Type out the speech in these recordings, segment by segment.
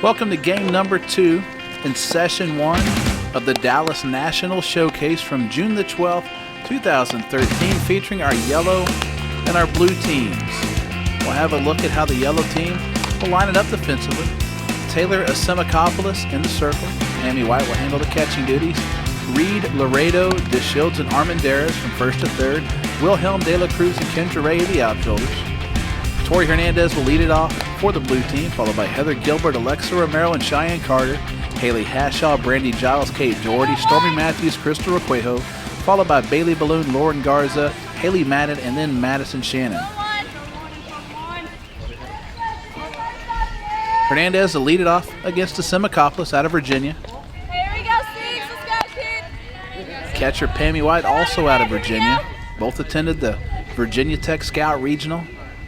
Welcome to game number 2 in session 1 of the Dallas National Showcase from June the 12th, 2013, featuring our yellow and our blue teams. We'll have a look at how the yellow team will line it up defensively. Taylor Asimakopoulos in the circle. Amy White will handle the catching duties. Reed, Laredo, DeShields, and Armendariz from first to third. Wilhelm De La Cruz and Kendra Ray, the outfielders. Tori Hernandez will lead it off for the blue team, followed by Heather Gilbert, Alexa Romero, and Cheyenne Carter. Haley Hashaw, Brandy Giles, Kate Doherty, Stormy Matthews, Crystal Requejo, followed by Bailey Balloon, Lauren Garza, Haley Madden, and then Madison Shannon. Hernandez will lead it off against Asimakopoulos out of Virginia. Here we go, Six. Let's go, kid. Catcher Pammy White, also out of Virginia. Both attended the Virginia Tech Scout Regional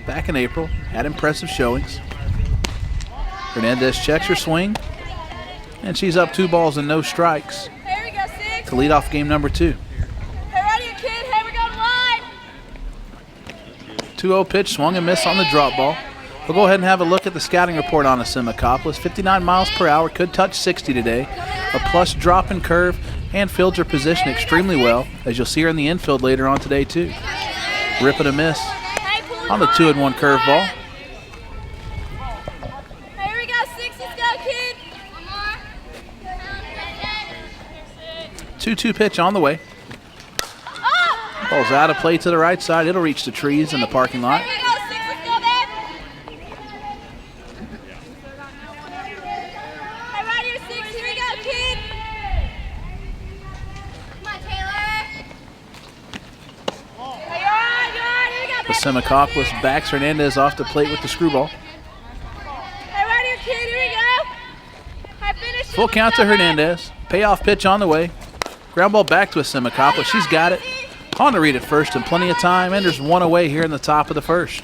back in April. Had impressive showings. Hernandez checks her swing, and she's up 2 balls and no strikes Here we go, Six. to lead off game number 2. Hey, ready, kid. Hey, we're going line. 2-0 pitch, swung and missed on the drop ball. We'll go ahead and have a look at the scouting report on Asimakopoulos. 59 miles per hour, could touch 60 today. A plus drop and curve, and fields her position extremely well, as you'll see her in the infield later on today too. Rip and a miss on the 2-1 curveball. Here we go, Six. Let's go, kid. 2-2 pitch on the way. Oh! Ball's out of play to the right side. It'll reach the trees in the parking lot. Here we go, Six. Let's go, man. Hey, right here, Six. Here we go, kid. Come on, Taylor. Hey, you're on. Here we go, baby. Asimakopoulos backs Hernandez off the plate with the screwball. Hey, right here, kid. Here we go. Hey, finish it. Full Let's count go, to man. Hernandez. Payoff pitch on the way. Ground ball back to Asimakopoulos. She's got it. On to read it first and plenty of time. And there's one away here in the top of the first.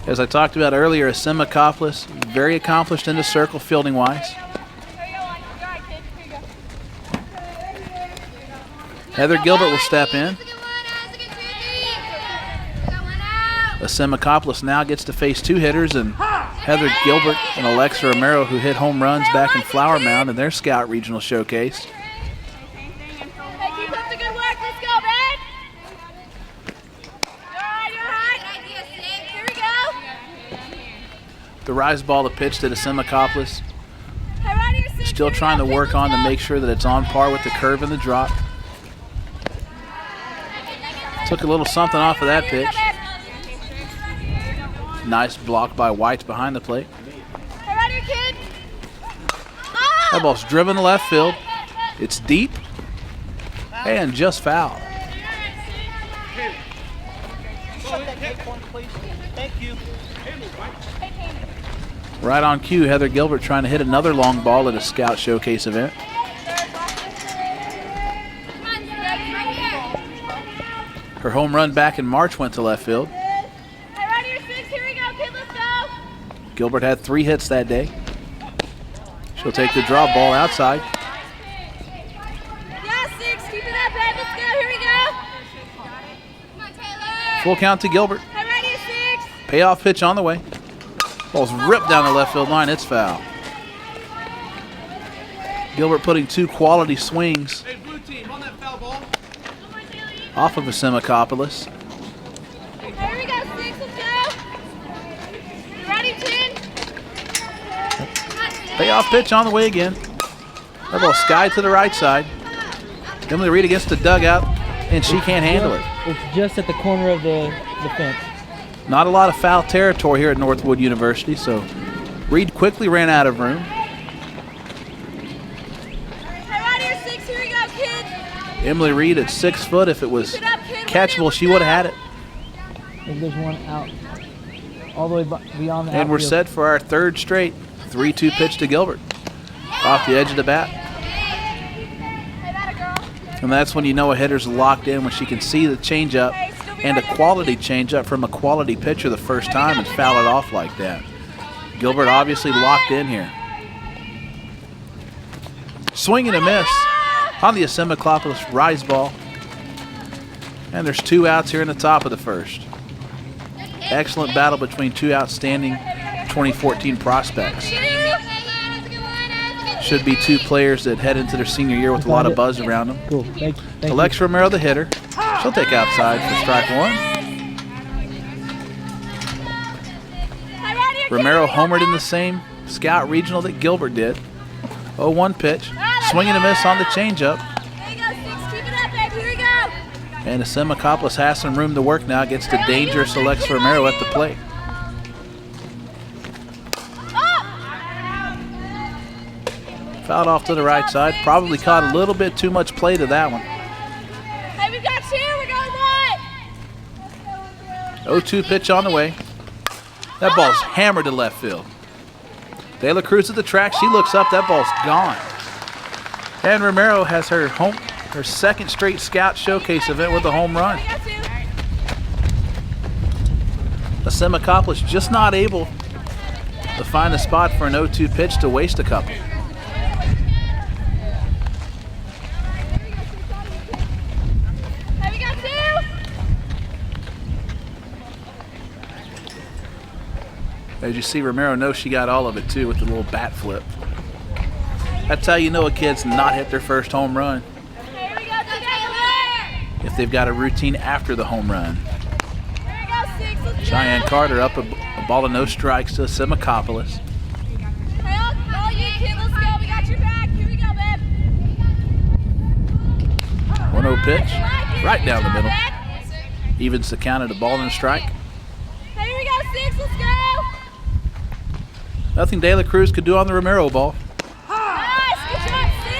As I talked about earlier, Asimakopoulos, very accomplished in the circle fielding wise. Here you go, Line. You're all right, kid. Here you go. Heather Gilbert will step in. Asimakopoulos now gets to face 2 hitters, and Heather Gilbert and Alexa Romero, who hit home runs back in Flower Mound in their Scout Regional Showcase. Hey, keep up the good work. Let's go, man. You're all right. Here we go. The rise ball to pitch to Asimakopoulos. Hey, right here, Six. Still Here we trying to go, kid. work on to Let's go. make sure that it's on par with the curve and the drop. Took a little something off of that Here we pitch. go, man. Nice block by White behind the plate. Hey, right here, kid. That Oh! ball's driven to left field. It's deep and just foul. Right on cue, Heather Gilbert trying to hit another long ball at a Scout Showcase event. Her home run back in March went to left field. Hey, right here, Six. Here we go, kid. Let's go. Gilbert had 3 hits that day. She'll take the drop ball outside. Yeah, Six. Keep it up, man. Let's go. Here we go. Come on, Taylor. Full count to Gilbert. Hey, right here, Six. Payoff pitch on the way. Ball's ripped down the left field line. It's foul. Gilbert putting 2 quality swings off of Asimakopoulos. Here we go, Six. Let's go. You ready, 10? Payoff pitch on the way again. That ball sky to the right side. Emily Reed against the dugout, and she can't handle it. It's just at the corner of the fence. Not a lot of foul territory here at Northwood University, so Reed quickly ran out of room. Hey, right here, Six. Here we go, kid. Emily Reed at 6 foot. If it was catchable, she would have had it. I think there's one out all the way beyond the And we're outfield. set for our 3rd straight 3-2 pitch to Gilbert off the edge of the bat. Hey, that a girl. And that's when you know a hitter's locked in, when she can see the changeup and a quality changeup from a quality pitcher the first time and foul it off like that. Gilbert obviously locked in here. Swing and a miss on the Asimakopoulos rise ball. And there's 2 outs here in the top of the first. Excellent battle between 2 outstanding 2014 prospects. Should be two players that head into their senior year with a lot of buzz around them. Cool. Thank you. Alexa Romero, the hitter. She'll take outside for strike one. Romero homered in the same Scout Regional that Gilbert did. 0-1 pitch. Swing and a miss on the changeup. And Asimacopoulos has some room to work now. Gets the dangerous Alexa Romero at the plate. Fouled off to the right side. Probably caught a little bit too much play to that one. Hey, we've got 2. We're going 1. 0-2 pitch on the way. That ball's hammered to left field. De La Cruz at the track. She looks up. That ball's gone. And Romero has her second straight Scout Showcase event with a home run. Asimacopoulos just not able to find the spot for an 0-2 pitch to waste a couple. Hey, we got 2. As you see, Romero knows she got all of it too with the little bat flip. That's how you know a kid's not hit their first home run. Here we go, Taylor. If they've got a routine after the home run. Here we go, 6. Let's Cheyenne go. Carter up a ball of no strikes to Asimacopoulos. Hey, all you kid, let's go. We got your back. Here we go, babe. 1-0 pitch, right down the middle. Evens the count at a ball and a strike. Hey, here we go, 6. Let's go. Nothing De La Cruz could do on the Romero ball. Nice. Good job, 6.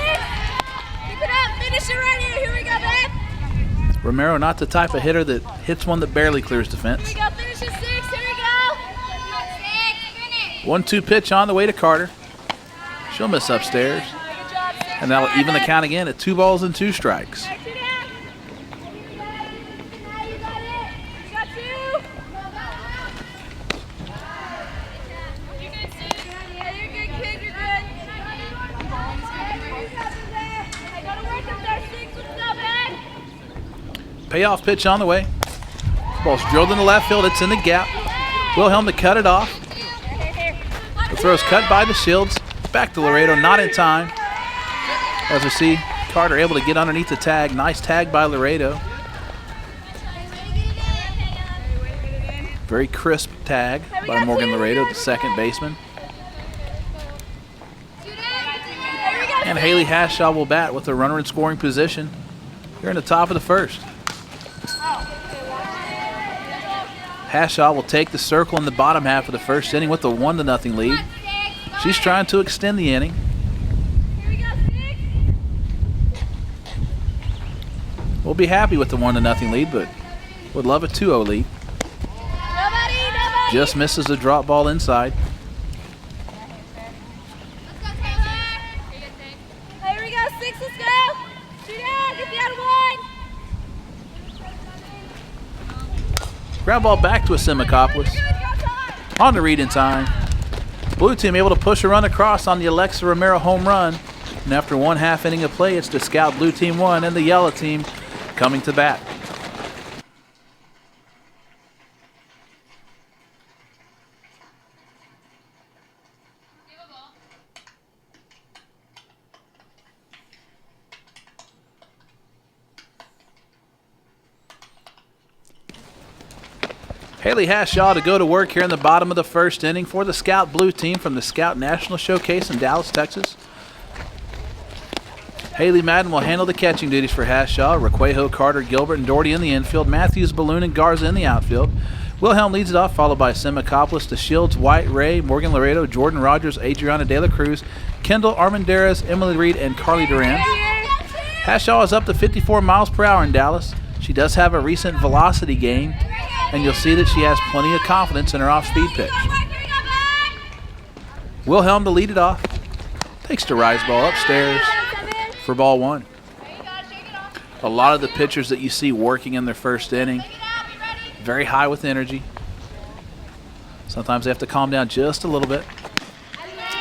Keep it up. Finish it right here. Here we go, babe. Romero not the type of hitter that hits one that barely clears the Here fence. we go. Finish it, 6. Here we go. 6. 1-2 pitch on the way to Carter. She'll miss upstairs. Good job, 6. And that'll even the count again at 2 balls and 2 strikes. Back to down. You got it. You got 2. You good, Sid? Yeah, you're good, kid. You're good. Hey, go to work up there, 6. Let's go, babe. Payoff pitch on the way. Ball's drilled into left field. It's in the gap. Wilhelm to cut it off. The throw's cut by the Shields. Back to Laredo, not in time. As we see, Carter able to get underneath the tag. Nice tag by Laredo. Very crisp tag by Morgan Laredo, the second baseman. And Haley Hashaw will bat with a runner in scoring position here in the top of the first. Hashaw will take the circle in the bottom half of the first inning with a 1-0 lead. She's trying to extend the inning. Here we go, 6. We'll be happy with the 1-0 lead, but would love a 2-0 lead. Nobody. Just misses the drop ball inside. Let's go, Taylor. Here we go, 6. Let's go. Shoot out. Get the out of 1. Ground ball back to Asimacopoulos. On the read in time. Blue team able to push a run across on the Alexa Romero home run. And after 1/2 inning of play, it's the Scout Blue team 1 and the Yellow team coming to bat. Haley Hashaw to go to work here in the bottom of the first inning for the Scout Blue team from the Scout National Showcase in Dallas, Texas. Haley Madden will handle the catching duties for Hashaw. Requejo, Carter, Gilbert, and Doherty in the infield. Matthews, Balloon, and Garza in the outfield. Wilhelm leads it off, followed by Asimacopoulos, the Shields, White, Ray, Morgan Laredo, Jordan Rogers, Adriana De La Cruz, Kendall Armendariz, Emily Reed, and Carly Duran. Hashaw is up to 54 miles per hour in Dallas. She does have a recent velocity gain, and you'll see that she has plenty of confidence in her off-speed pitch. Wilhelm to lead it off. Takes the rise ball upstairs for ball 1. A lot of the pitchers that you see working in their first inning, very high with energy. Sometimes they have to calm down just a little bit.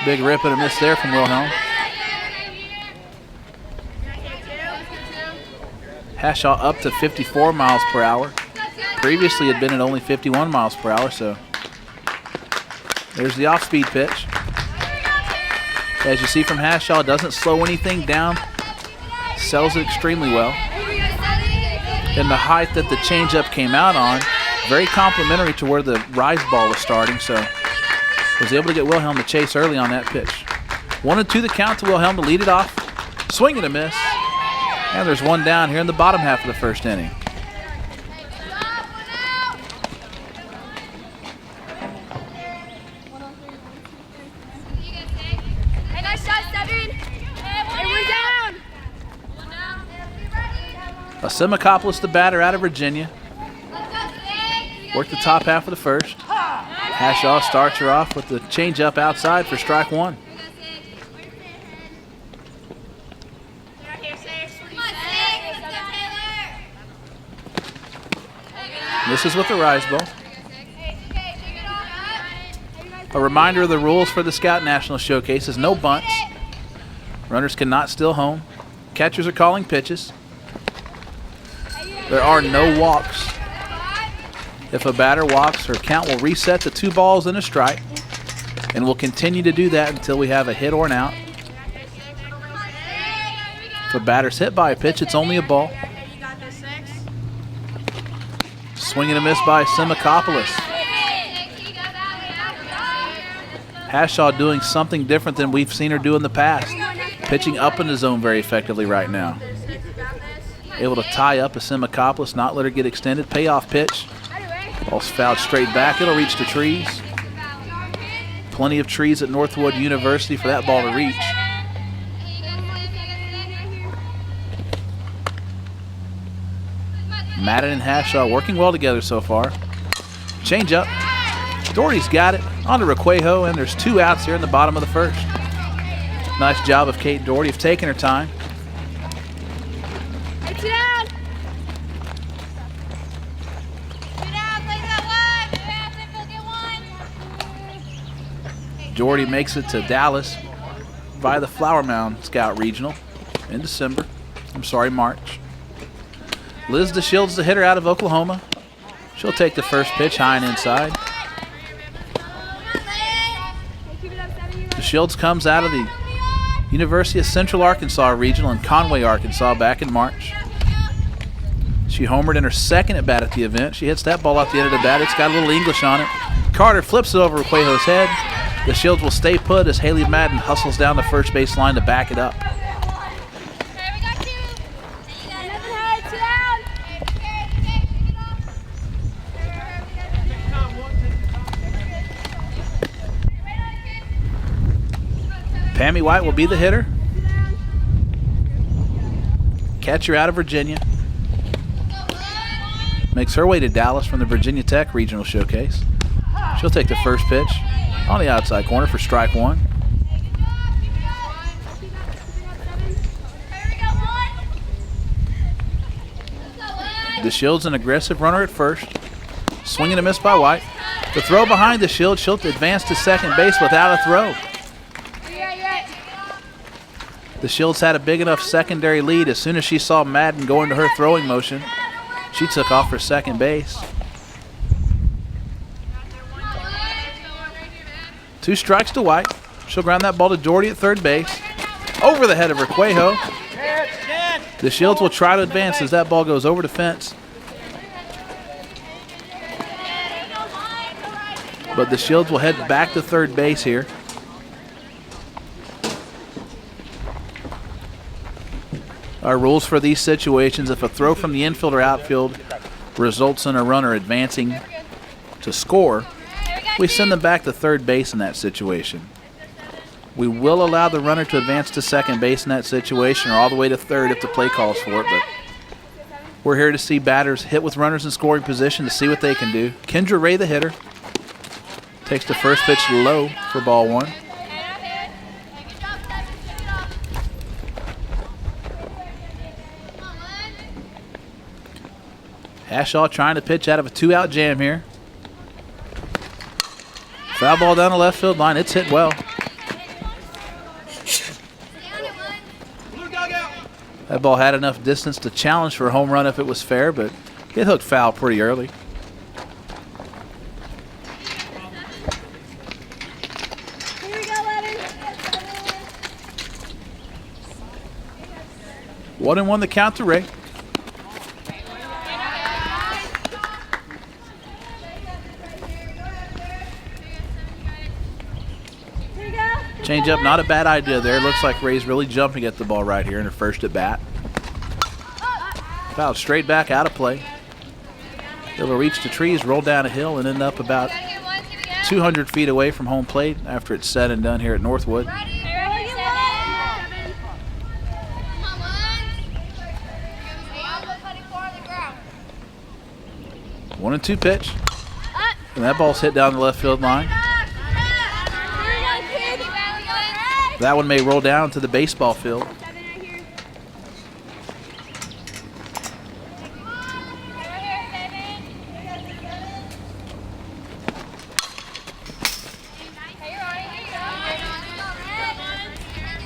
Big rip and a miss there from Wilhelm. Hashaw up to 54 miles per hour. Previously had been at only 51 miles per hour, so There's the off-speed pitch. As you see from Hashaw, doesn't slow anything down. Sells it extremely well. And the height that the changeup came out on, very complimentary to where the rise ball was starting, so was able to get Wilhelm to chase early on that pitch. 1-2 the count to Wilhelm to lead it off. Swing and a miss. And there's one down here in the bottom half of the first inning. Hey, nice shot, Seven. Hey, we're down. Simikopoulos, the batter out of Virginia. Worked the top half of the first. Hashaw starts her off with the changeup outside for strike one. This is with the rise ball. A reminder of the rules for the Scout National Showcase is no bunts. Runners cannot steal home. Catchers are calling pitches. There are no walks. If a batter walks, her count will reset to 2 balls and a strike, and will continue to do that until we have a hit or an out. If a batter's hit by a pitch, it's only a ball. Swing and a miss by Simikopoulos. Hashaw doing something different than we've seen her do in the past. Pitching up in the zone very effectively right now. Able to tie up a Simikopoulos, not let her get extended. Payoff pitch. Ball's fouled straight back. It'll reach the trees. Plenty of trees at Northwood University for that ball to reach. Madden and Hashaw working well together so far. Change up. Doherty's got it. On to Requejo, and there's 2 outs here in the bottom of the first. Nice job of Kate Doherty of taking her time. Doherty makes it to Dallas via the Flower Mound Scout Regional in March. Liz DeShields, the hitter out of Oklahoma. She'll take the first pitch high and inside. DeShields comes out of the University of Central Arkansas Regional in Conway, Arkansas back in March. She homered in her second at bat at the event. She hits that ball off the end of the bat. It's got a little English on it. Carter flips it over Requejo's head. DeShields will stay put as Haley Madden hustles down the first base line to back it up. Pammy White will be the hitter. Catcher out of Virginia. Makes her way to Dallas from the Virginia Tech Regional Showcase. She'll take the first pitch on the outside corner for strike one. DeShields an aggressive runner at first. Swing and a miss by White. The throw behind DeShields. She'll advance to second base without a throw. DeShields had a big enough secondary lead. As soon as she saw Madden go into her throwing motion, she took off for second base. 2 strikes to White. She'll ground that ball to Doherty at third base. Over the head of Requejo. DeShields will try to advance as that ball goes over the fence. But DeShields will head back to third base here. Our rules for these situations: if a throw from the infield or outfield results in a runner advancing to score, we send them back to third base in that situation. We will allow the runner to advance to second base in that situation, or all the way to third if the play calls for it, but we're here to see batters hit with runners in scoring position to see what they can do. Kendra Ray, the hitter, takes the first pitch low for ball one. Hashaw trying to pitch out of a 2-out jam here. Foul ball down the left field line. It's hit well. That ball had enough distance to challenge for a home run if it was fair, but it hooked foul pretty early. 1-1 the count to Ray. Change up, not a bad idea there. Looks like Ray's really jumping at the ball right here in her first at bat. Fouled straight back out of play. It'll reach the trees, roll down a hill, and end up about 200 feet away from home plate after it's said and done here at Northwood. 1-2 pitch. And that ball's hit down the left field line. That one may roll down to the baseball field.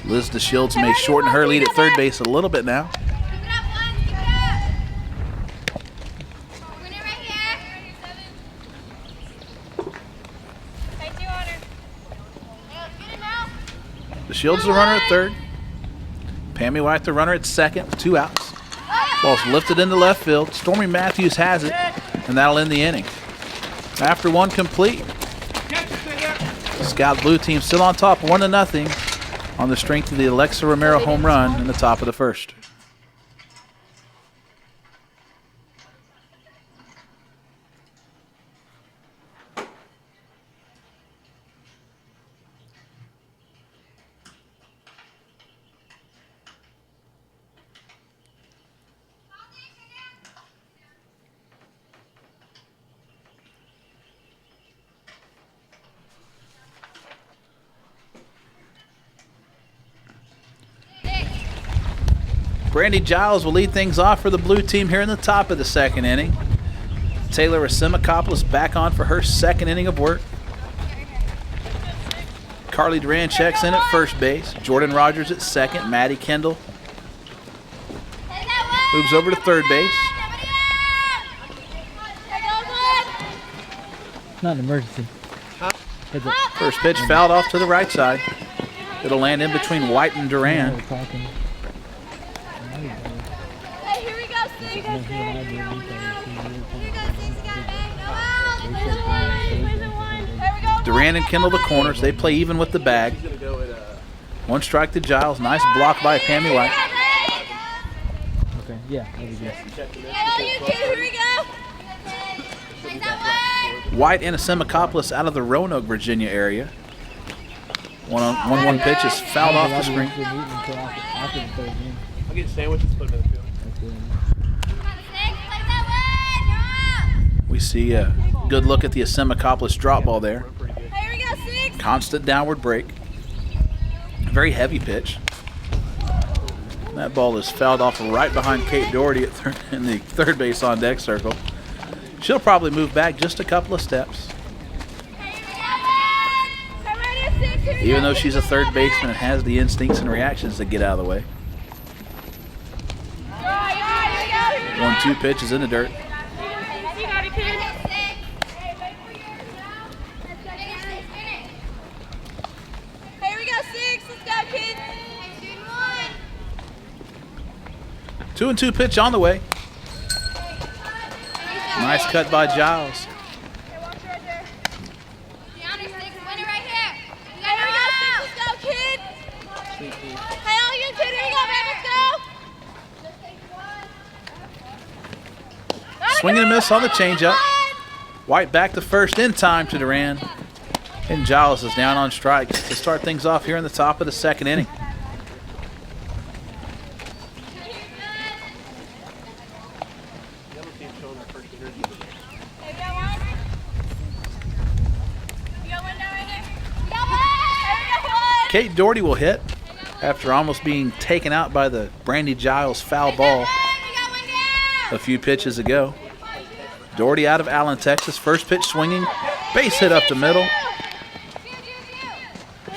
Liz DeShields may shorten her lead at third base a little bit now. DeShields the runner at third. Pammy White the runner at second with 2 outs. Ball's lifted into left field. Stormy Matthews has it, and that'll end the inning. After 1 complete, the Scout Blue team still on top 1-0 on the strength of the Alexa Romero home run in the top of the first. Brandy Giles will lead things off for the blue team here in the top of the second inning. Taylor Racimacopoulos back on for her second inning of work. Carly Duran checks in at first base. Jordan Rogers at second. Maddie Kendall moves over to third base. Not an emergency. First pitch fouled off to the right side. It'll land in between White and Duran. Duran and Kendall the corners. They play even with the bag. 1 strike to Giles. Nice block by Pammy White. Okay, yeah, that'll be good. White and Racimacopoulos out of the Roanoke, Virginia area. 1-1 pitch is fouled off the screen. I'll get sandwiches, put them in the field. We see a good look at the Racimacopoulos drop ball there. Constant downward break. Very heavy pitch. That ball is fouled off right behind Kate Doherty in the third base on deck circle. She'll probably move back just a couple of steps. Even though she's a third baseman and has the instincts and reactions to get out of the way. 1-2 pitch is in the dirt. Two and 2 pitch on the way. Nice cut by Giles. Swing and a miss on the changeup. White back to first in time to Duran. And Giles is down on strikes to start things off here in the top of the second inning. Kate Doherty will hit after almost being taken out by the Brandy Giles foul ball a few pitches ago. Doherty out of Allen, Texas. First pitch swinging. Base hit up the middle.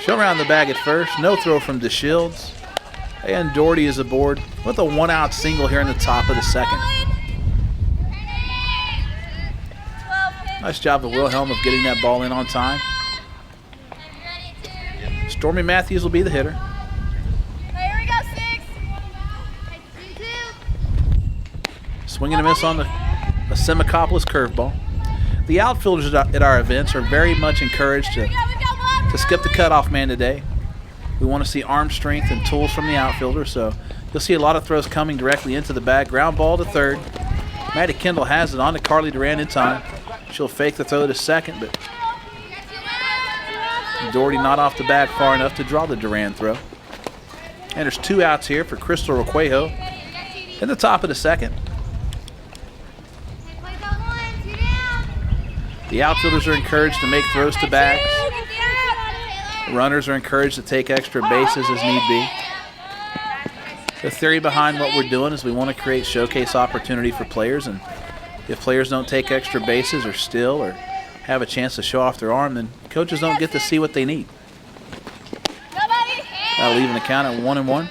She'll round the bag at first. No throw from DeShields. And Doherty is aboard with a 1-out single here in the top of the second. Nice job of Wilhelm of getting that ball in on time. Stormy Matthews will be the hitter. Swing and a miss on the Semikopolis curveball. The outfielders at our events are very much encouraged to skip the cutoff man today. We want to see arm strength and tools from the outfielder, so you'll see a lot of throws coming directly into the bag. Ground ball to third. Maddie Kendall has it on to Carly Duran in time. She'll fake the throw to second, but Doherty not off the bag far enough to draw the Duran throw. And there's 2 outs here for Crystal Requejo in the top of the second. The outfielders are encouraged to make throws to bags. Runners are encouraged to take extra bases as need be. The theory behind what we're doing is we want to create showcase opportunity for players, and if players don't take extra bases or steal or have a chance to show off their arm, then coaches don't get to see what they need. That'll leave an account at 1-1.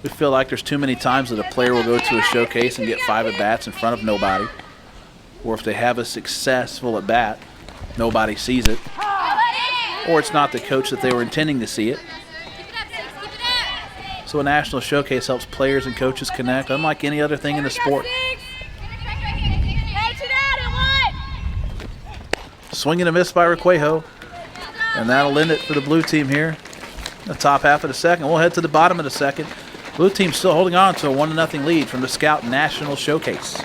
We feel like there's too many times that a player will go to a showcase and get 5 at-bats in front of nobody. Or if they have a successful at-bat, nobody sees it. Or it's not the coach that they were intending to see it. So a national showcase helps players and coaches connect, unlike any other thing in the sport. Swing and a miss by Requejo. And that'll end it for the blue team here. The top half of the second. We'll head to the bottom of the second. Blue team still holding on to a 1-0 lead from the Scout National Showcase.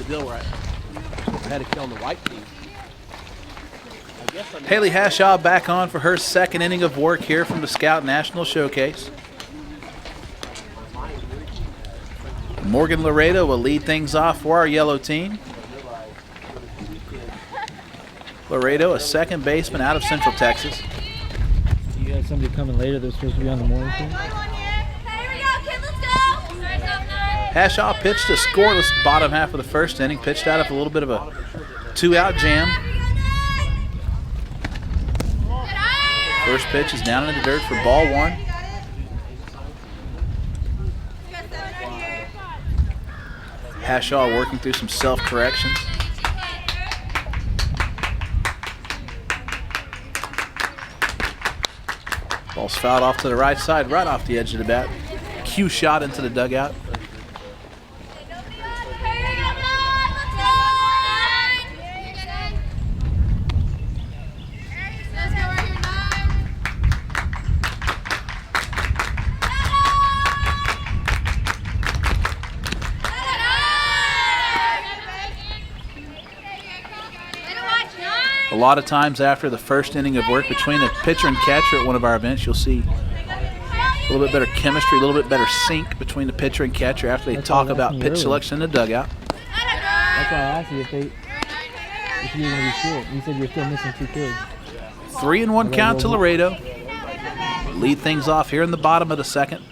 Deal right. I had to kill on the white team. Haley Hashaw back on for her second inning of work here from the Scout National Showcase. Morgan Laredo will lead things off for our yellow team. Laredo, a second baseman out of Central Texas. You got somebody coming later that's supposed to be on the morning team? Hashaw pitched a scoreless bottom half of the first inning, pitched out of a little bit of a 2-out jam. First pitch is down in the dirt for ball 1. Hashaw working through some self-corrections. Ball's fouled off to the right side, right off the edge of the bat. Cue shot into the dugout. A lot of times after the first inning of work between the pitcher and catcher at one of our events, you'll see a little bit better chemistry, a little bit better sync between the pitcher and catcher after they talk about pitch selection in the dugout. That's why I asked you if you're going to be short. You said you're still missing 2 kids. 3-1 count to Laredo. Lead things off here in the bottom of the second.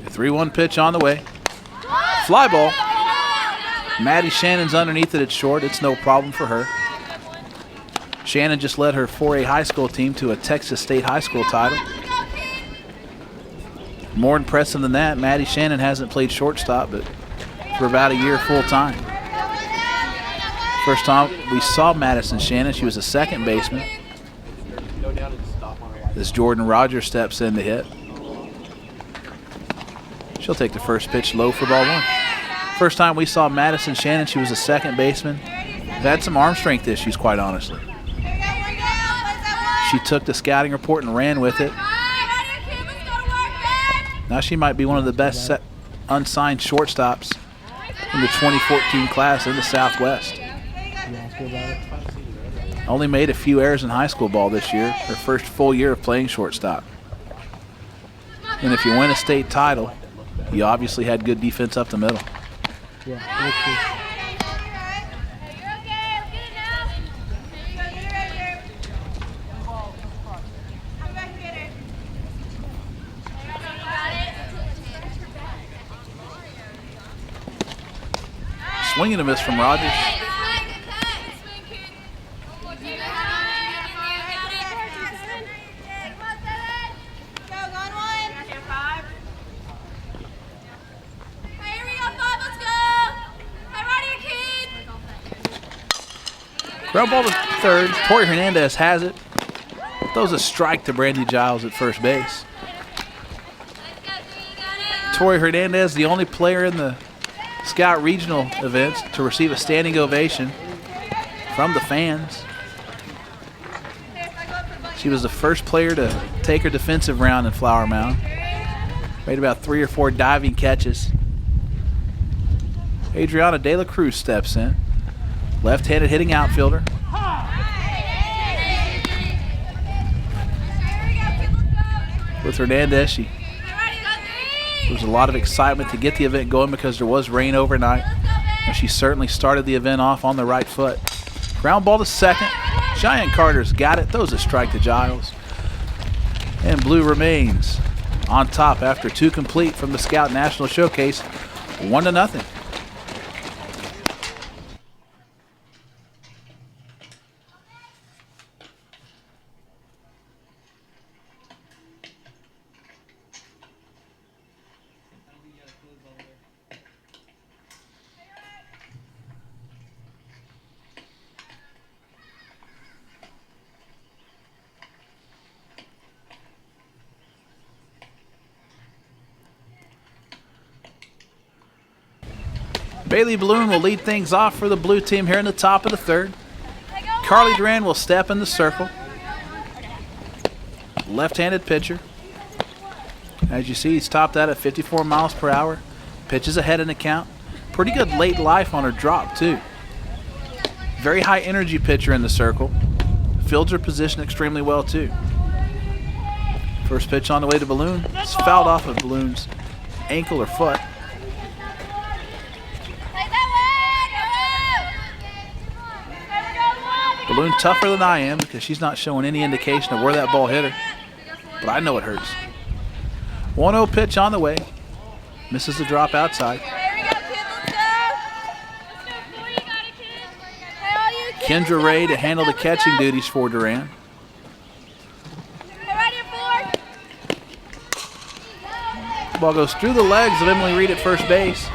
A 3-1 pitch on the way. Fly ball. Maddie Shannon's underneath it at short. It's no problem for her. Shannon just led her 4A high school team to a Texas State high school title. More impressive than that, Maddie Shannon hasn't played shortstop but for about a year full time. First time we saw Madison Shannon, she was a second baseman. As Jordan Rogers steps in to hit. She'll take the first pitch low for ball 1. First time we saw Madison Shannon, she was a second baseman. Had some arm strength issues, quite honestly. She took the scouting report and ran with it. Now she might be one of the best unsigned shortstops in the 2014 class in the Southwest. Only made a few errors in high school ball this year, her first full year of playing shortstop. And if you win a state title, you obviously had good defense up the middle. Yeah, Swing and a miss from Rogers. Ground ball to third. Tori Hernandez has it. Throws a strike to Brandy Giles at first base. Tori Hernandez, the only player in the Scout Regional events to receive a standing ovation from the fans. She was the first player to take her defensive round in Flower Mound. Made about 3 or 4 diving catches. Adriana De La Cruz steps in. Left-handed hitting outfielder. With Hernandez, there was a lot of excitement to get the event going because there was rain overnight. And she certainly started the event off on the right foot. Ground ball to second. Cheyenne Carter's got it. Throws a strike to Giles. And Blue remains on top after 2 complete from the Scout National Showcase. 1-0. Bailey Balloon will lead things off for the blue team here in the top of the third. Carly Duran will step in the circle. Left-handed pitcher. As you see, he's topped out at 54 miles per hour. Pitches ahead in the count. Pretty good late life on her drop, too. Very high energy pitcher in the circle. Fields her position extremely well, too. First pitch on the way to Balloon. It's fouled off of Balloon's ankle or foot. Balloon tougher than I am because she's not showing any indication of where that ball hit her. But I know it hurts. 1-0 pitch on the way. Misses the drop outside. Kendra Ray to handle the catching duties for Duran. Ball goes through the legs of Emily Reed at first base.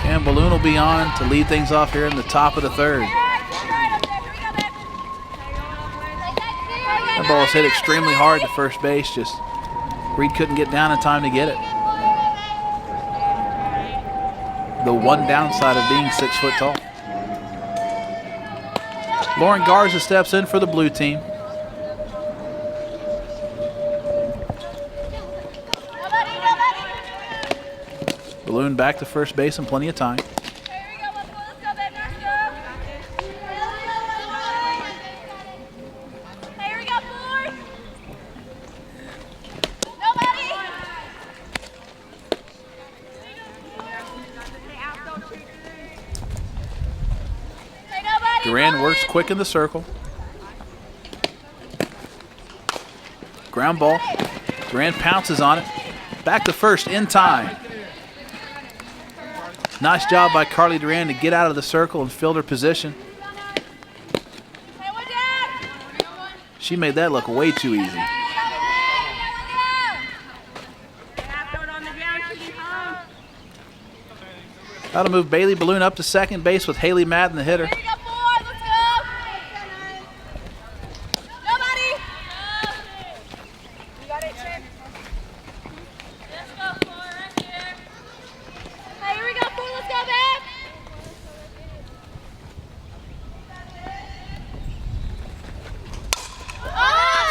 And Balloon will be on to lead things off here in the top of the third. That ball was hit extremely hard to first base. Just Reed couldn't get down in time to get it. The one downside of being 6 foot tall. Lauren Garza steps in for the blue team. Balloon back to first base in plenty of time. Duran works quick in the circle. Ground ball. Duran pounces on it. Back to first in time. Nice job by Carly Duran to get out of the circle and field her position. She made that look way too easy. That'll move Bailey Balloon up to second base with Haley Madden, the hitter.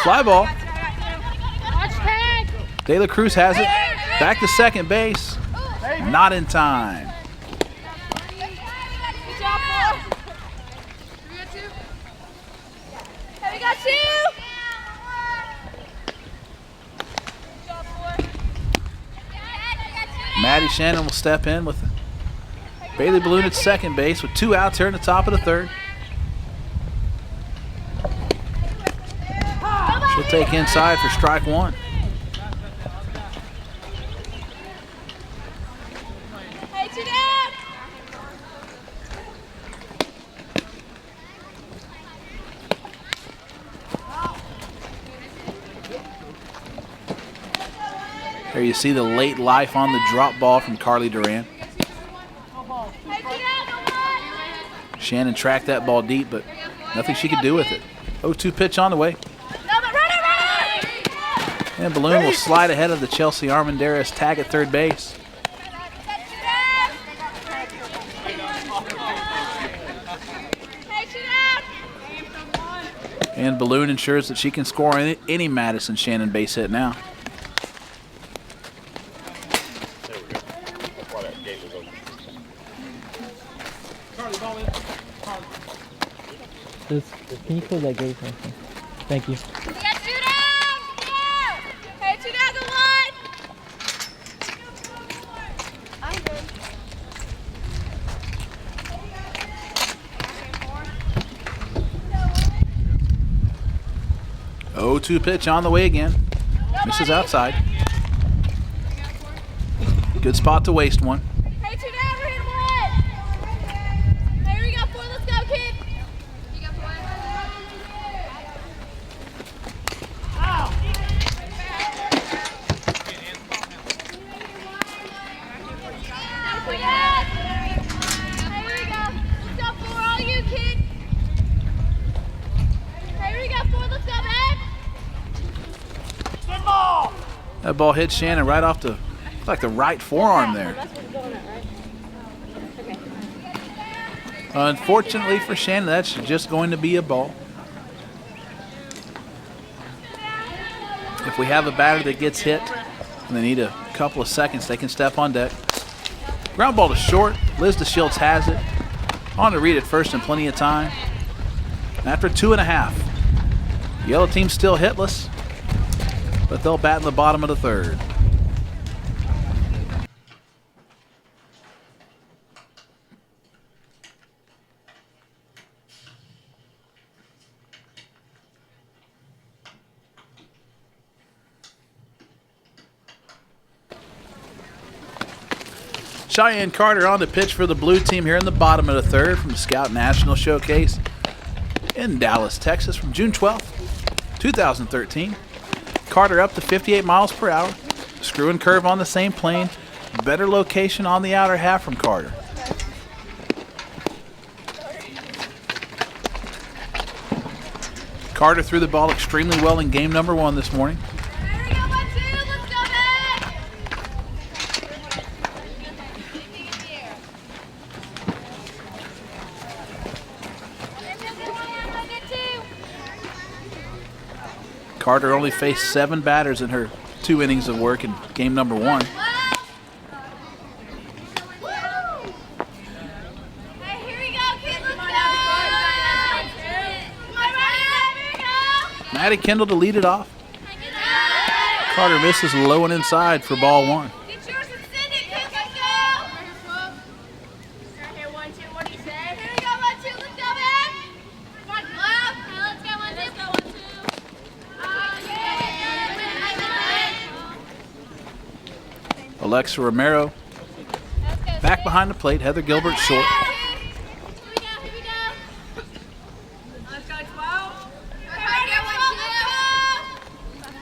Fly ball. De La Cruz has it. Back to second base. Not in time. Maddie Shannon will step in with Bailey Balloon at second base with 2 outs here in the top of the third. She'll take inside for strike 1. There you see the late life on the drop ball from Carly Duran. Shannon tracked that ball deep, but nothing she could do with it. 0-2 pitch on the way. And Balloon will slide ahead of the Chelsea Armendariz tag at third base. And Balloon ensures that she can score any Madison Shannon base hit now. Can you close that gate for me? Thank you. Hey, 2 down the line. I'm good. 0-2 pitch on the way again. Misses outside. Good spot to waste one. Hey, 2 down, we're hitting 1. Hey, we got 4, let's go, kid. You got 4. Hey, we go. Let's go 4, all you, kid. Hey, we got 4, let's go, babe. That ball hit Shannon right off the, like the right forearm there. Unfortunately for Shannon, that's just going to be a ball. If we have a batter that gets hit and they need a couple of seconds, they can step on deck. Ground ball to short. Liz DeShields has it. On to Reed at first in plenty of time. And after 2.5, yellow team still hitless, but they'll bat in the bottom of the third. Cheyenne Carter on the pitch for the blue team here in the bottom of the third from the Scout National Showcase in Dallas, Texas from June 12th, 2013. Carter up to 58 miles per hour. Screw and curve on the same plane. Better location on the outer half from Carter. Carter threw the ball extremely well in game number 1 this morning. Carter only faced 7 batters in her 2 innings of work in game number 1. Maddie Kendall to lead it off. Carter misses low and inside for ball 1. Alexa Romero back behind the plate. Heather Gilbert short.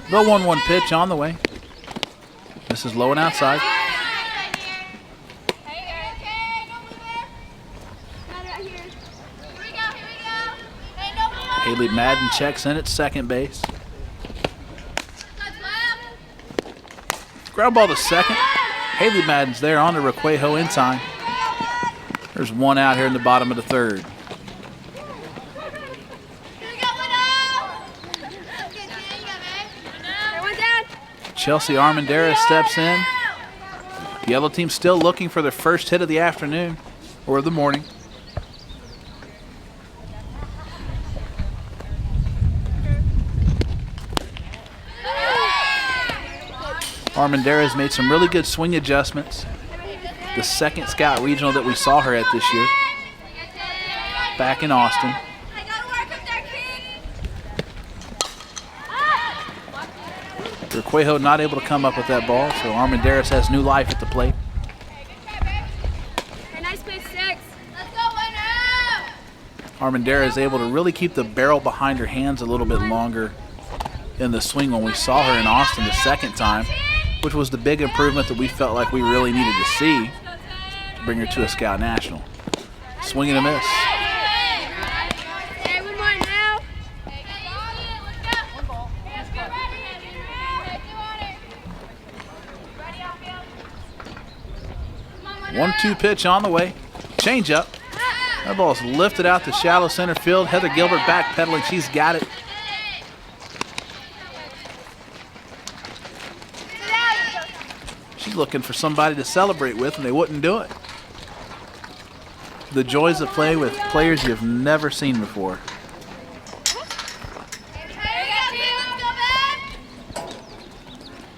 The 1-1 pitch on the way. This is low and outside. Haley Madden checks in at second base. Ground ball to second. Haley Madden's there on to Requejo in time. There's 1 out here in the bottom of the third. Chelsea Armendariz steps in. The yellow team still looking for their first hit of the afternoon or of the morning. Armendariz made some really good swing adjustments. The second Scout Regional that we saw her at this year, back in Austin. Requejo not able to come up with that ball, so Armendariz has new life at the plate. Armendariz is able to really keep the barrel behind her hands a little bit longer in the swing when we saw her in Austin the second time. which was the big improvement that we felt like we really needed to see to bring her to a Scout National. Swing and a miss. Hey, one more now. 1-2 pitch on the way. Change up. That ball's lifted out to shallow center field. Heather Gilbert backpedaling. She's got it. She's looking for somebody to celebrate with, and they wouldn't do it. The joys of playing with players you've never seen before.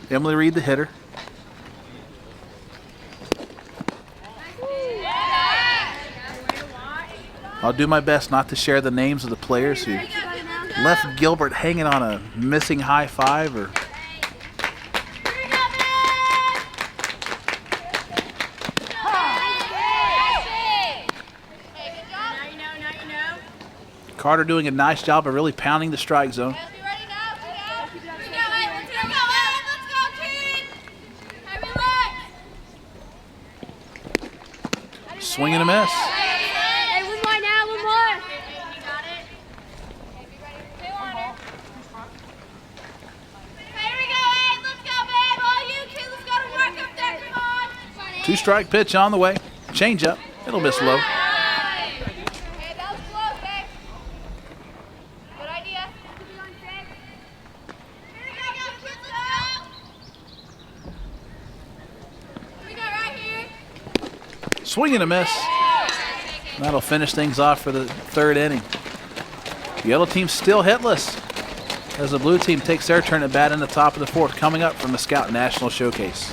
Emily Reed, the hitter. I'll do my best not to share the names of the players who left Gilbert hanging on a missing high five or Carter doing a nice job of really pounding the strike zone. Swing and a miss. Hey, one more now, one more. Here we go, hey, let's go, babe. All you kids, let's go to work up there, come on. 2-strike pitch on the way. Change up. It'll miss low. Hey, that was close, babe. Good idea. Here we go, kids, let's go. Here we go, right here. Swing and a miss. That'll finish things off for the third inning. The yellow team's still hitless as the blue team takes their turn at bat in the top of the fourth, coming up from the Scout National Showcase.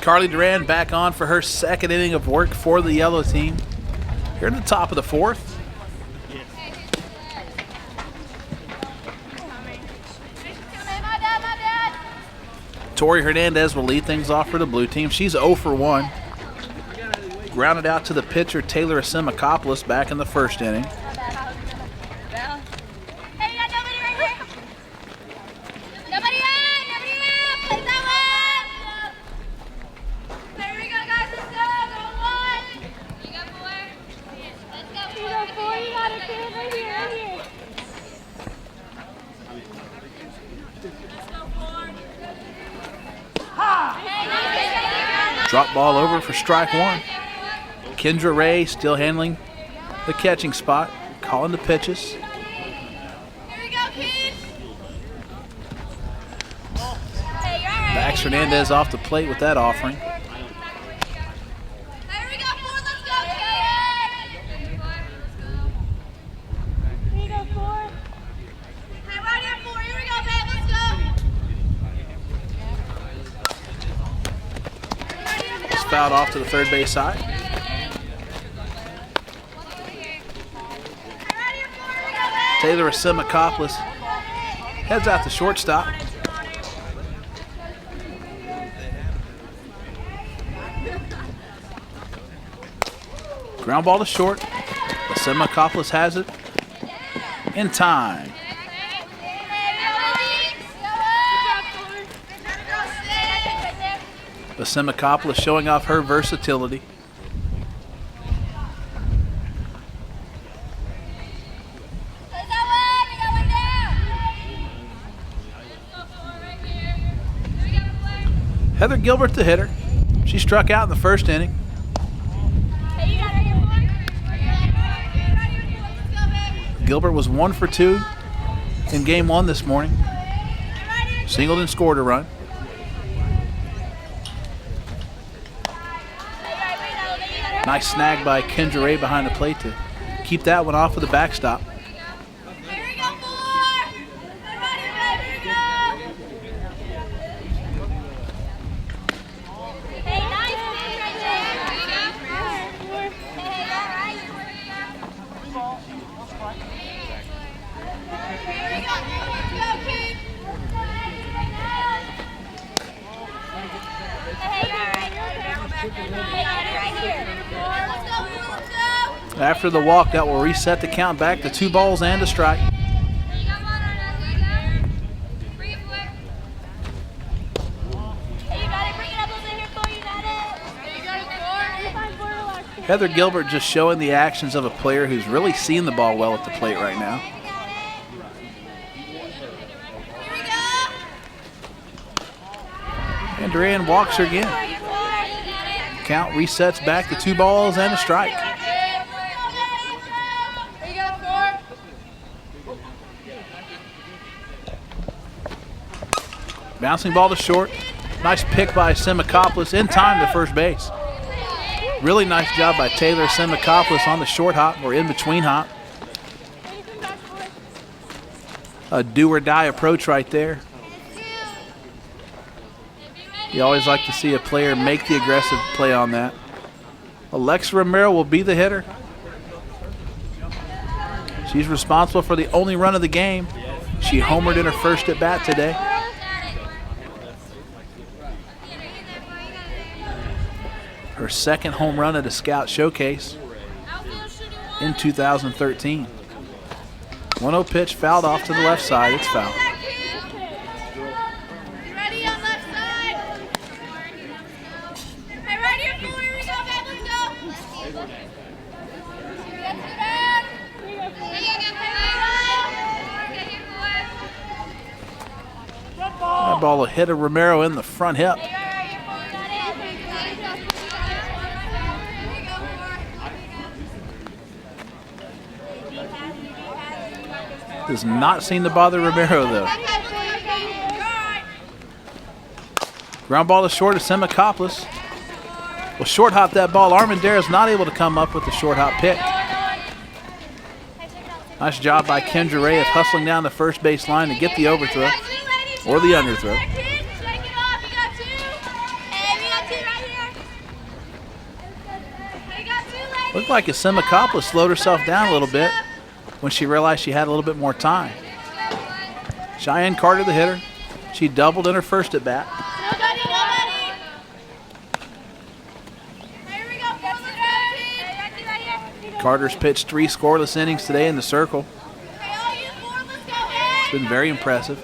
Carly Duran back on for her second inning of work for the yellow team. Here in the top of the fourth. Tori Hernandez will lead things off for the blue team. She's 0 for 1. Grounded out to the pitcher, Taylor Asimakopoulos, back in the first inning. Drop ball over for strike one. Kendra Ray still handling the catching spot, calling the pitches. Here we go, kids. Max Hernandez off the plate with that offering. Here we go, four. Let's go, kids. Here you go, four. Hey, right here, four. Here we go, babe. Let's go. It's fouled off to the third base side. Taylor Asimakopoulos heads out to shortstop. Ground ball to short. Asimakopoulos has it in time. Asimakopoulos showing off her versatility. Heather Gilbert, the hitter. She struck out in the first inning. Gilbert was 1 for 2 in game one this morning. Singled and scored a run. Nice snag by Kendra Ray behind the plate to keep that one off of the backstop. After the walk, that will reset the count back to 2 balls and a strike. Heather Gilbert just showing the actions of a player who's really seeing the ball well at the plate right now. And Duran walks her again. Count resets back to 2 balls and a strike. Bouncing ball to short. Nice pick by Simakopoulos in time to first base. Really nice job by Taylor Simakopoulos on the short hop or in between hop. A do or die approach right there. You always like to see a player make the aggressive play on that. Alexa Romero will be the hitter. She's responsible for the only run of the game. She homered in her first at bat today. Her second home run at a Scout Showcase in 2013. 1-0 pitch fouled off to the left side. It's foul. That ball will hit a Romero in the front hip. Does not seem to bother Romero, though. Ground ball to short to Simakopoulos. Well, short hop that ball. Armendariz is not able to come up with the short hop pick. Nice job by Kendra Ray of hustling down the first base line to get the overthrow or the underthrow. Looked like Simakopoulos slowed herself down a little bit when she realized she had a little bit more time. Cheyenne Carter, the hitter. She doubled in her first at bat. Carter's pitched 3 scoreless innings today in the circle. It's been very impressive.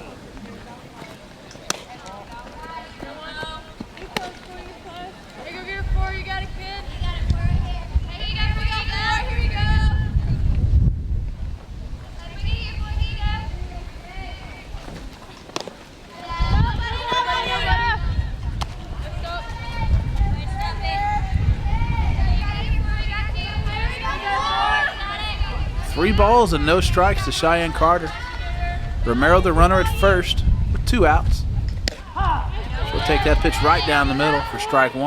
Three balls and no strikes to Cheyenne Carter. Romero, the runner at first, with 2 outs. She'll take that pitch right down the middle for strike 1.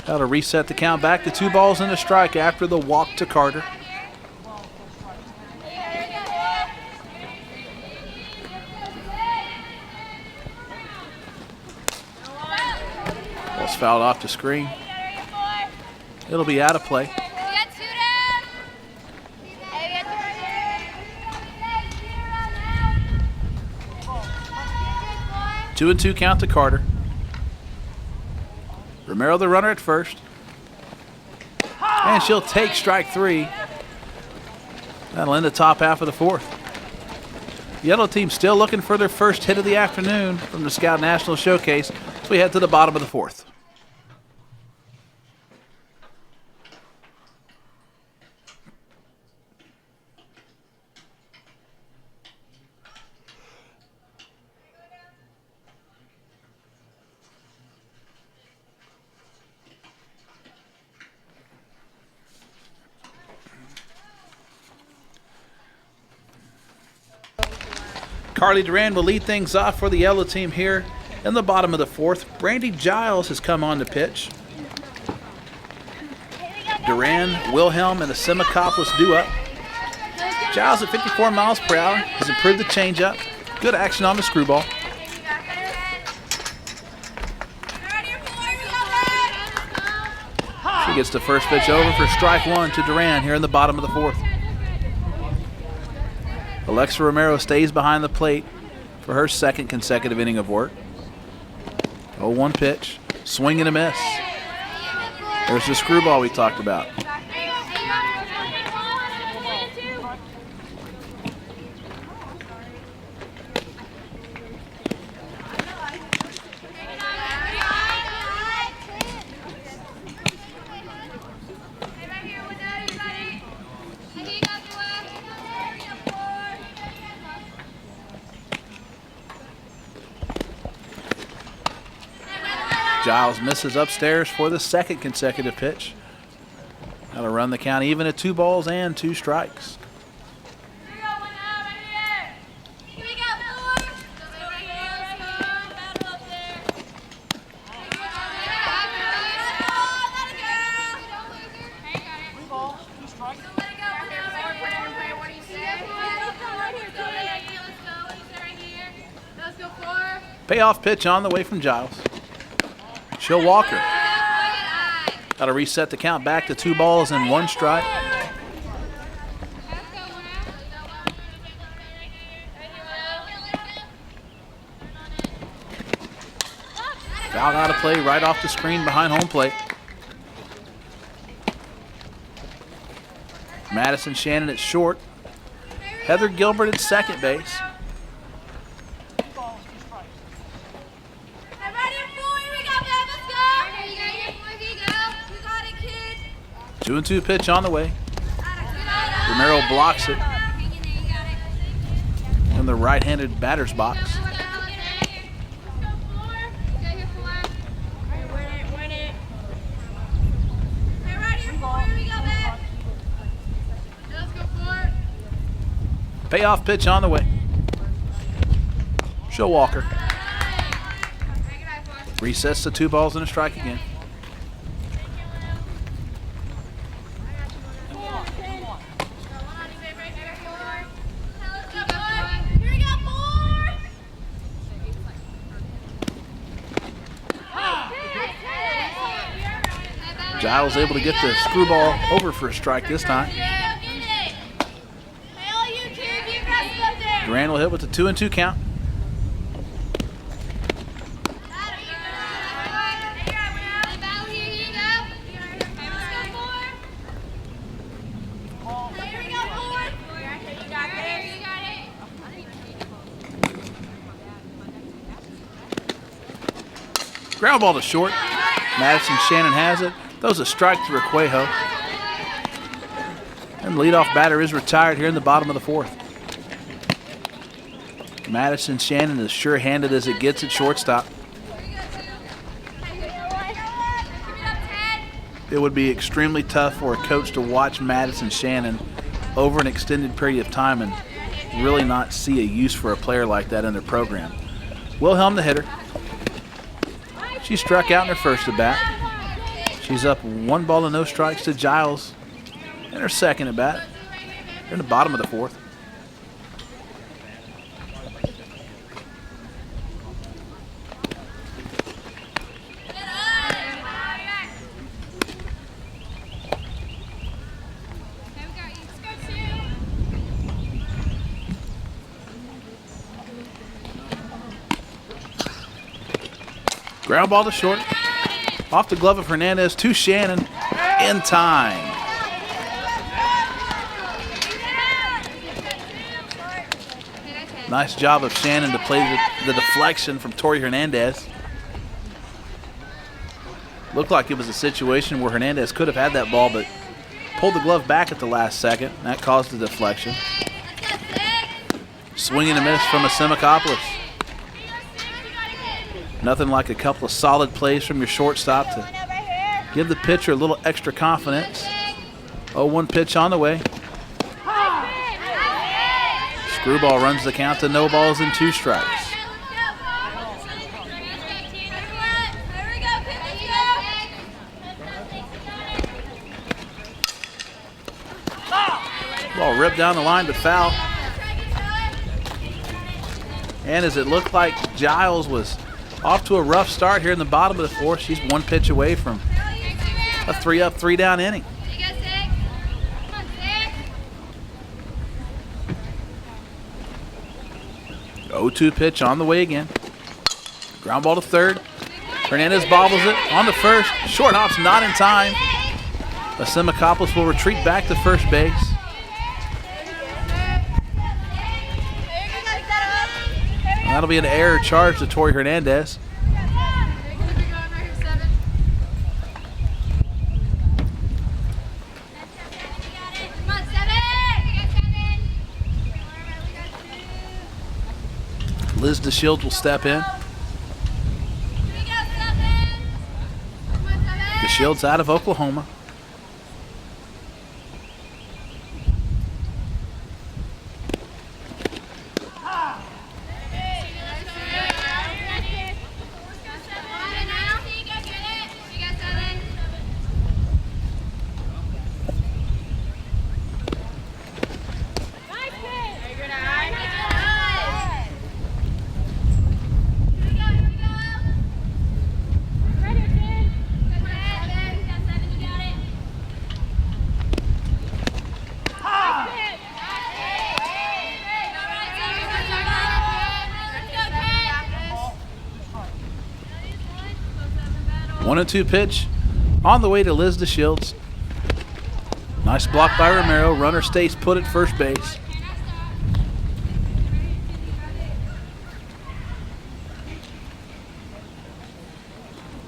That'll reset the count back to 2 balls and a strike after the walk to Carter. Ball's fouled off the screen. It'll be out of play. 2-2 count to Carter. Romero, the runner at first. And she'll take strike 3. That'll end the top half of the 4th. The yellow team still looking for their first hit of the afternoon from the Scout National Showcase. So we head to the bottom of the 4th. Carly Duran will lead things off for the yellow team here in the bottom of the 4th. Brandy Giles has come on to pitch. Duran, Wilhelm, and the Simakopoulos do up. Giles at 54 miles per hour has improved the changeup. Good action on the screwball. She gets the first pitch over for strike one to Duran here in the bottom of the fourth. Alexa Romero stays behind the plate for her second consecutive inning of work. 0-1 pitch, swing and a miss. There's the screwball we talked about. Giles misses upstairs for the second consecutive pitch. That'll run the count even at 2 balls and 2 strikes. Payoff pitch on the way from Giles. She'll Walker. That'll reset the count back to 2 balls and 1 strike. Foul out of play right off the screen behind home plate. Madison Shannon at short. Heather Gilbert at second base. 2-2 pitch on the way. Romero blocks it in the right-handed batter's box. Payoff pitch on the way. She'll Walker. Resets to 2 balls and a strike again. Giles able to get the screwball over for a strike this time. Duran will hit with the 2-2 count. Ground ball to short. Madison Shannon has it. Throws a strike to Requejo. And leadoff batter is retired here in the bottom of the fourth. Madison Shannon is sure-handed as it gets at shortstop. It would be extremely tough for a coach to watch Madison Shannon over an extended period of time and really not see a use for a player like that in their program. Wilhelm the hitter. She struck out in her first at bat. She's up 1 ball and no strikes to Giles in her second at bat. They're in the bottom of the fourth. Ground ball to short. Off the glove of Hernandez to Shannon in time. Nice job of Shannon to play the deflection from Tori Hernandez. Looked like it was a situation where Hernandez could have had that ball, but pulled the glove back at the last second. That caused the deflection. Swing and a miss from Asimakopoulos. Nothing like a couple of solid plays from your shortstop to give the pitcher a little extra confidence. 0-1 pitch on the way. Screwball runs the count to no balls and 2 strikes. Ball rip down the line to foul. And as it looked like Giles was off to a rough start here in the bottom of the fourth, she's one pitch away from a 3-up, 3-down inning. 0-2 pitch on the way again. Ground ball to third. Hernandez bobbles it on to first. Short hop's not in time. Asimakopoulos will retreat back to first base. And that'll be an error charge to Tori Hernandez. Liz DeShields will step in. DeShields out of Oklahoma. One and two pitch on the way to Liz DeShields. Nice block by Romero. Runner stays put at first base.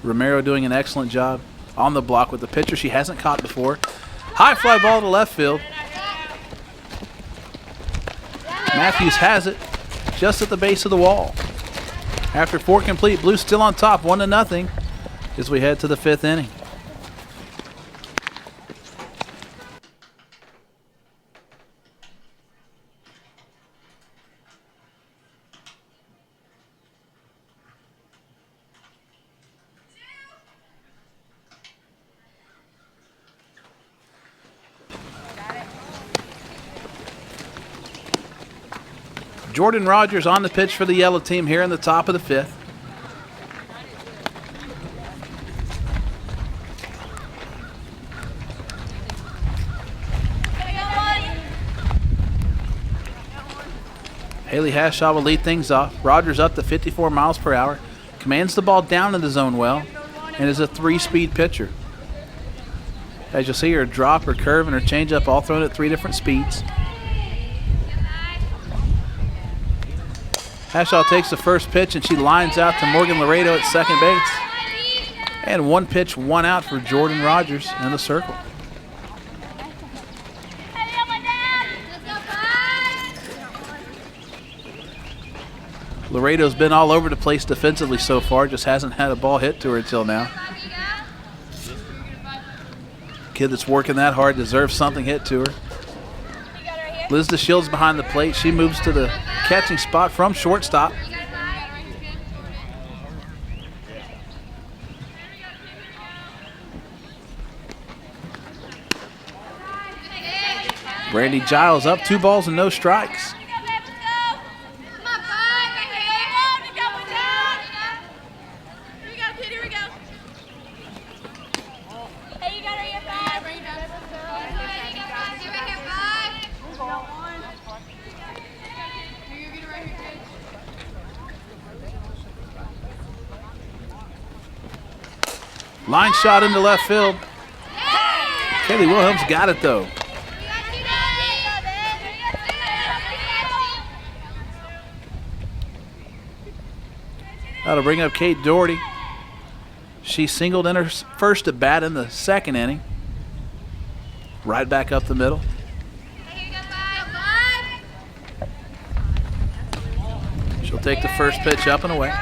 Romero doing an excellent job on the block with the pitcher she hasn't caught before. High fly ball to left field. Matthews has it just at the base of the wall. After four complete, Blues still on top, 1-0 as we head to the fifth inning. Jordan Rogers on the pitch for the yellow team here in the top of the fifth. Haley Hashaw will lead things off. Rogers up to 54 miles per hour. Commands the ball down in the zone well and is a 3-speed pitcher. As you'll see, her drop, her curve, and her changeup all thrown at 3 different speeds. Hashaw takes the first pitch and she lines out to Morgan Laredo at second base. And 1 pitch, 1 out for Jordan Rogers in the circle. Laredo's been all over the place defensively so far, just hasn't had a ball hit to her until now. Kid that's working that hard deserves something hit to her. Liz DeShields behind the plate. She moves to the catching spot from shortstop. Brandy Giles up, 2 balls and no strikes. Line shot into left field. Kaylee Wilhelms got it though. That'll bring up Kate Doherty. She singled in her first at bat in the second inning. Right back up the middle. She'll take the first pitch up and away.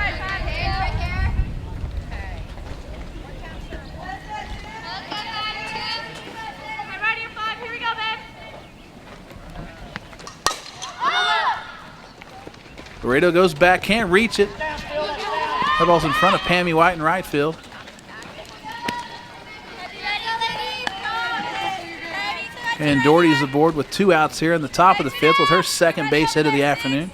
Laredo goes back, can't reach it. That ball's in front of Pammy White in right field. And Doherty's aboard with 2 outs here in the top of the 5th with her second base hit of the afternoon.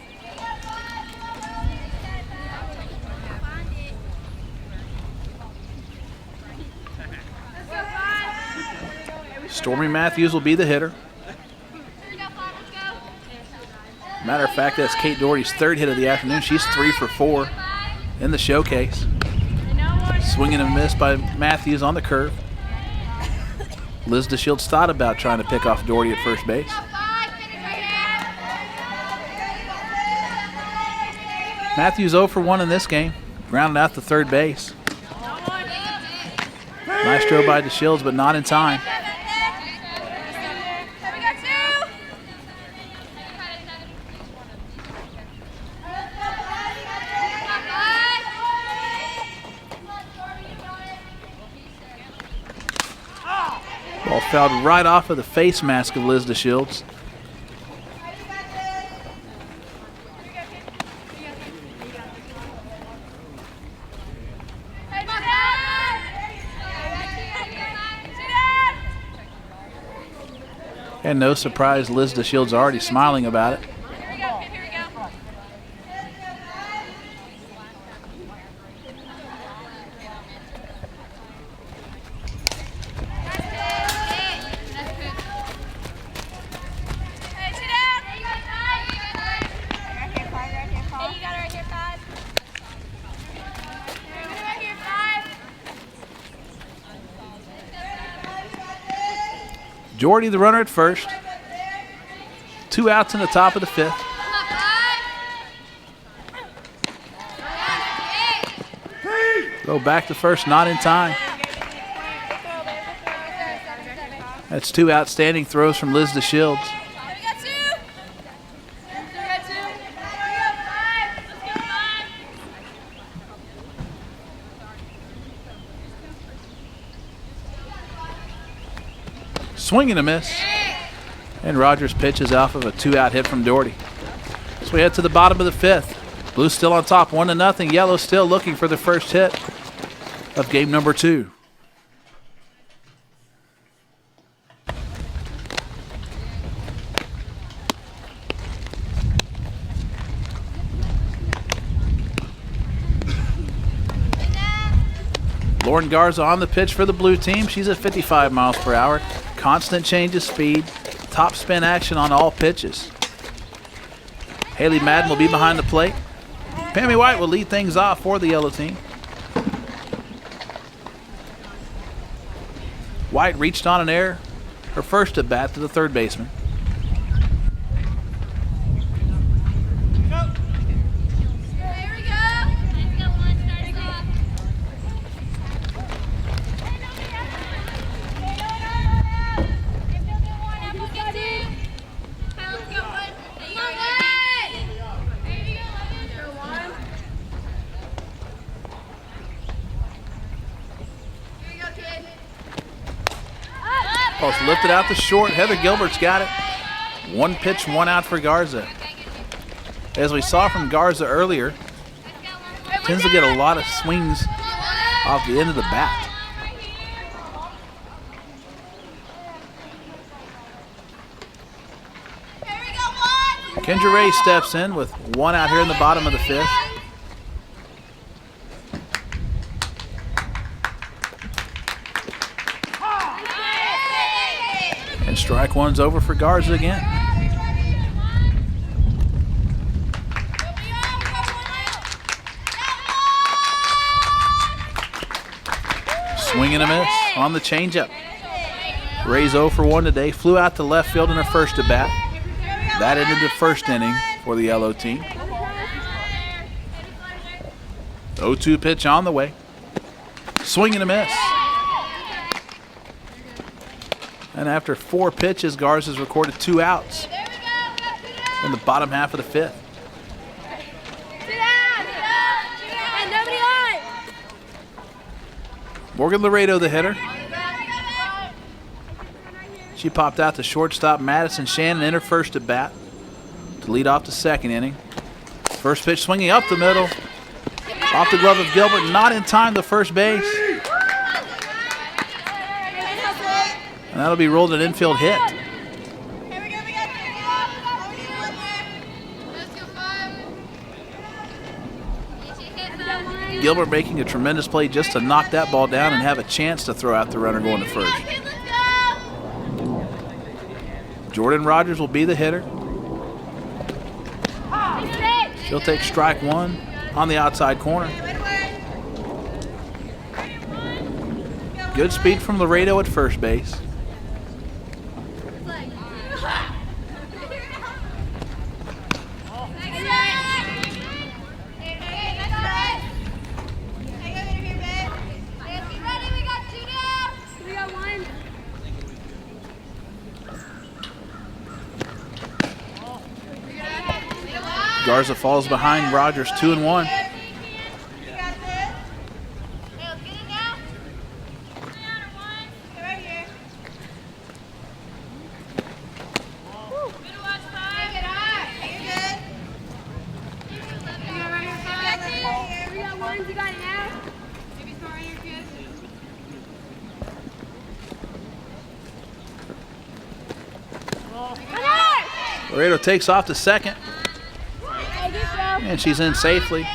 Stormy Matthews will be the hitter. Matter of fact, that's Kate Doherty's 3rd hit of the afternoon. She's 3 for 4 in the showcase. Swinging and miss by Matthews on the curve. Liz DeShields thought about trying to pick off Doherty at first base. Matthews 0 for 1 in this game. Grounded out to third base. Nice throw by DeShields, but not in time. Ball fouled right off of the face mask of Liz DeShields. And no surprise, Liz DeShields already smiling about it. Doherty the runner at first. 2 outs in the top of the 5th. Throw back to first, not in time. That's 2 outstanding throws from Liz DeShields. Swing and a miss. And Rogers pitches off of a 2-out hit from Doherty. So we head to the bottom of the 5th. Blues still on top, 1-0. Yellow still looking for the first hit of game number 2. Lauren Garza on the pitch for the blue team. She's at 55 miles per hour. Constant change of speed. Top spin action on all pitches. Haley Madden will be behind the plate. Pammy White will lead things off for the yellow team. White reached on an error. Her first at bat to the third baseman. Post lifted out to short. Heather Gilbert's got it. 1 pitch, 1 out for Garza. As we saw from Garza earlier, tends to get a lot of swings off the end of the bat. Kendra Ray steps in with 1 out here in the bottom of the 5th. And strike 1's over for Garza again. Swing and a miss on the changeup. Ray's 0 for 1 today. Flew out to left field in her first at bat. That ended the first inning for the yellow team. 0-2 pitch on the way. Swing and a miss. And after 4 pitches, Garza's recorded 2 outs in the bottom half of the 5th. Morgan Laredo, the hitter. She popped out to shortstop Madison Shannon in her first at bat to lead off the second inning. First pitch swinging up the middle. Off the glove of Gilbert, not in time to first base. And that'll be rolled an infield hit. Gilbert making a tremendous play just to knock that ball down and have a chance to throw out the runner going to first. Jordan Rogers will be the hitter. She'll take strike one on the outside corner. Good speed from Laredo at first base. Garza falls behind Rogers 2-1. Laredo takes off to second. And she's in safely.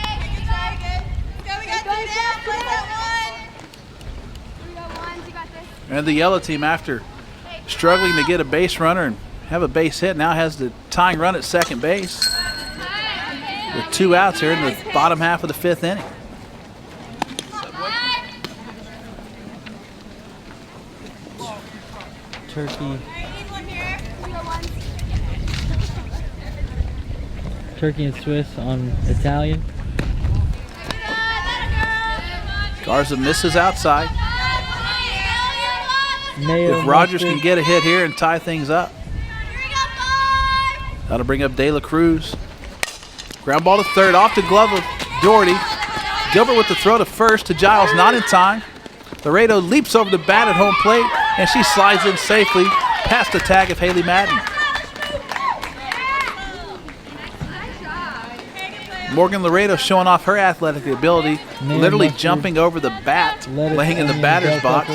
And the yellow team, after struggling to get a base runner and have a base hit, now has the tying run at second base with 2 outs here in the bottom half of the 5th inning. Turkey and Swiss on Italian. Garza misses outside. Mayo, If Rogers can get a hit here and tie things up, that'll bring up De La Cruz. Ground ball to third, off the glove of Doherty. Gilbert with the throw to first to Giles, not in time. Laredo leaps over the bat at home plate, and she slides in safely past the tag of Haley Madden. Morgan Laredo showing off her athletic ability, literally jumping over the bat, laying in the batter's box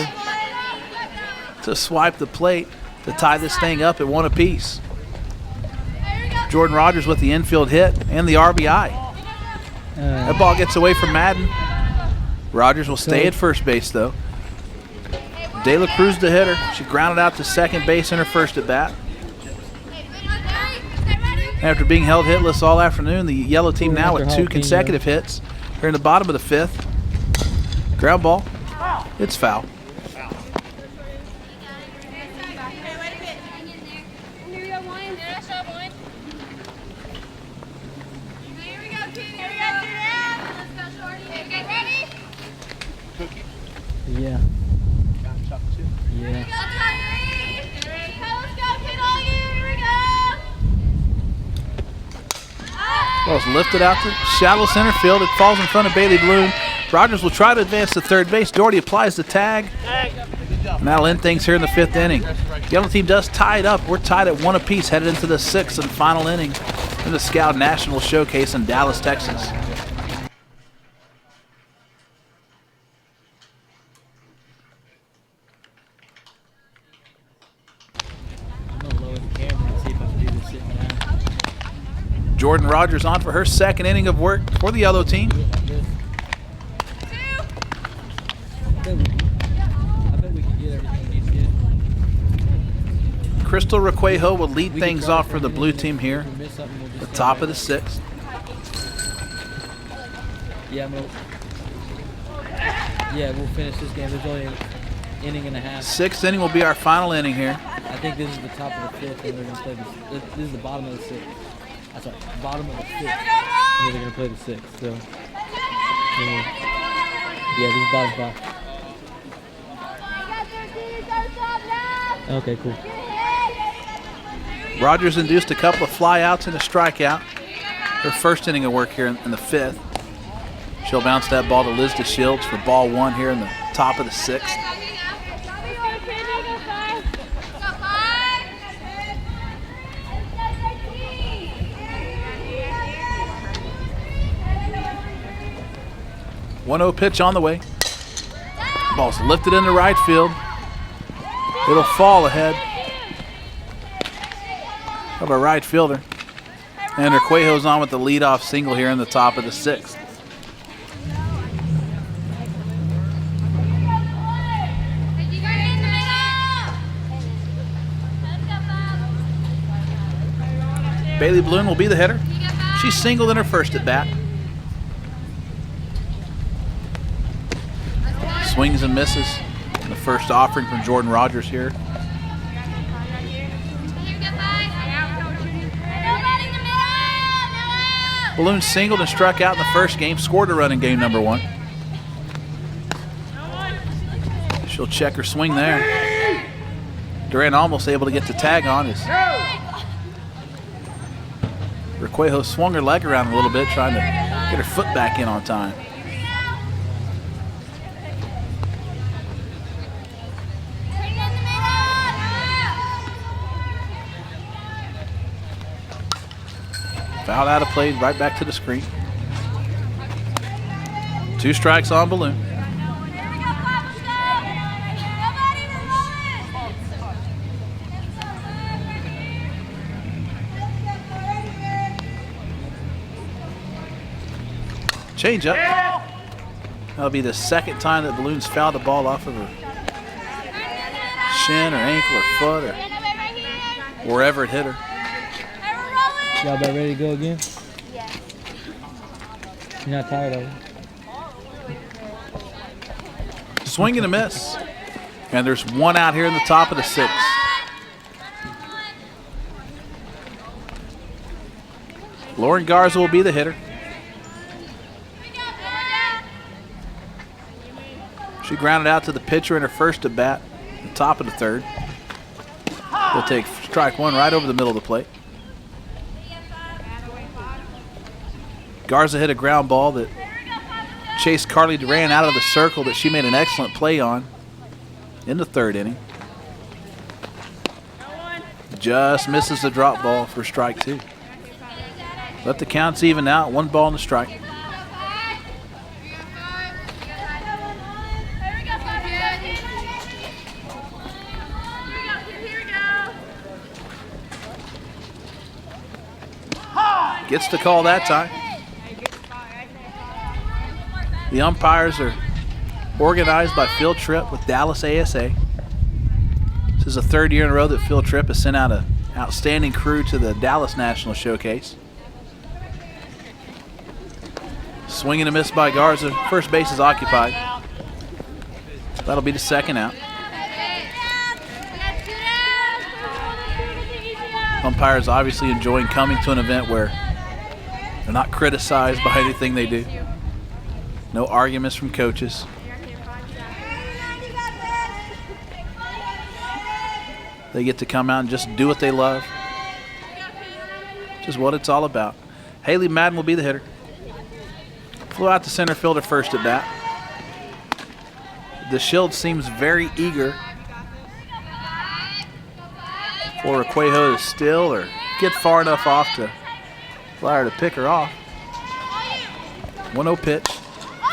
to swipe the plate to tie this thing up at 1 apiece. Jordan Rogers with the infield hit and the RBI. That ball gets away from Madden. Rogers will stay at first base though. De La Cruz the hitter. She grounded out to second base in her first at bat. After being held hitless all afternoon, the yellow team now with 2 consecutive hits. Here in the bottom of the 5th. Ground ball. It's foul. Yeah. Yeah. Ball's lifted out to shallow center field. It falls in front of Bailey Bloom. Rogers will try to advance to third base. Doherty applies the tag. And that'll end things here in the 5th inning. The yellow team does tie it up. We're tied at 1 apiece, headed into the 6th and final inning in the Scout National Showcase in Dallas, Texas. Jordan Rogers on for her 2nd inning of work for the yellow team. Crystal Requejo will lead things off for the blue team here. The top of the 6th. Yeah, we'll finish this game. There's only an inning and a half. 6th inning will be our final inning here. I think this is the top of the 5th, and they're going to play this. This is the bottom of the 6th. That's right, bottom of the 5th, and they're going to play the 6th. So, yeah, this is bottom 5. Okay, cool. Rogers induced a couple of flyouts and a strikeout. Her 1st inning of work here in the 5th. She'll bounce that ball to Liz DeShields for ball 1 here in the top of the 6th. One-0 pitch on the way. Ball's lifted into right field. It'll fall ahead of a right fielder. And Requejo's on with the leadoff single here in the top of the 6th. Bailey Bloom will be the hitter. She singled in her first at bat. Swings and misses. The first offering from Jordan Rogers here. Balloon singled and struck out in the first game, scored a run in game number 1. She'll check her swing there. Duran almost able to get the tag on as Requejo swung her leg around a little bit, trying to get her foot back in on time. Foul out of play, right back to the screen. 2 strikes on Balloon. Change up. That'll be the second time that Balloon's fouled the ball off of her shin or ankle or foot or wherever it hit her. Y'all about ready to go again? Yeah. You're not tired of it? Swing and a miss. And there's 1 out here in the top of the 6th. Lauren Garza will be the hitter. She grounded out to the pitcher in her first at bat, the top of the 3rd. They'll take strike 1 right over the middle of the plate. Garza hit a ground ball that chased Carly Duran out of the circle that she made an excellent play on in the 3rd inning. Just misses the drop ball for strike 2. Let the counts even out, 1 ball and a strike. Gets the call that time. The umpires are organized by Phil Tripp with Dallas ASA. This is the 3rd year in a row that Phil Tripp has sent out an outstanding crew to the Dallas National Showcase. Swing and a miss by Garza. First base is occupied. That'll be the 2nd out. Umpires obviously enjoying coming to an event where they're not criticized by anything they do. No arguments from coaches. They get to come out and just do what they love. Just what it's all about. Haley Madden will be the hitter. Flew out to center fielder first at bat. The Shield seems very eager for Requejo to steal or get far enough off to allow her to pick her off. 1-0 pitch.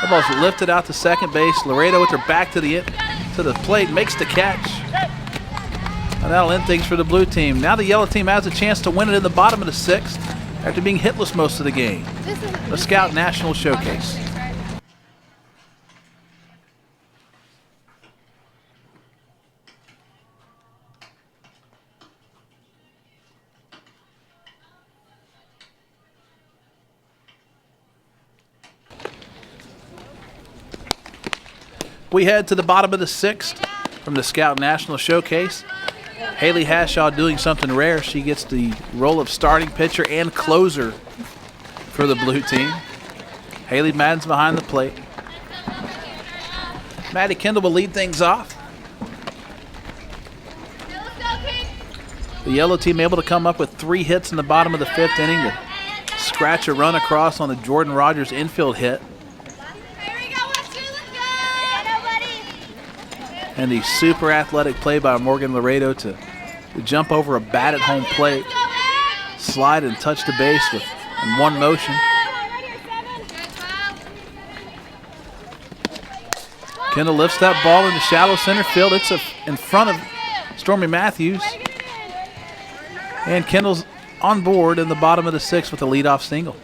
That ball's lifted out to second base. Laredo with her back to the plate makes the catch. And that'll end things for the blue team. Now the yellow team has a chance to win it in the bottom of the 6th after being hitless most of the game. The Scout National Showcase. We head to the bottom of the 6th from the Scout National Showcase. Haley Hashaw doing something rare. She gets the role of starting pitcher and closer for the blue team. Haley Madden's behind the plate. Maddie Kendall will lead things off. The yellow team able to come up with 3 hits in the bottom of the 5th inning to scratch a run across on the Jordan Rogers infield hit. And the super athletic play by Morgan Laredo to jump over a bat at home plate, slide and touch the base in 1 motion. Kendall lifts that ball into shallow center field. It's in front of Stormy Matthews. And Kendall's on board in the bottom of the 6th with a leadoff single.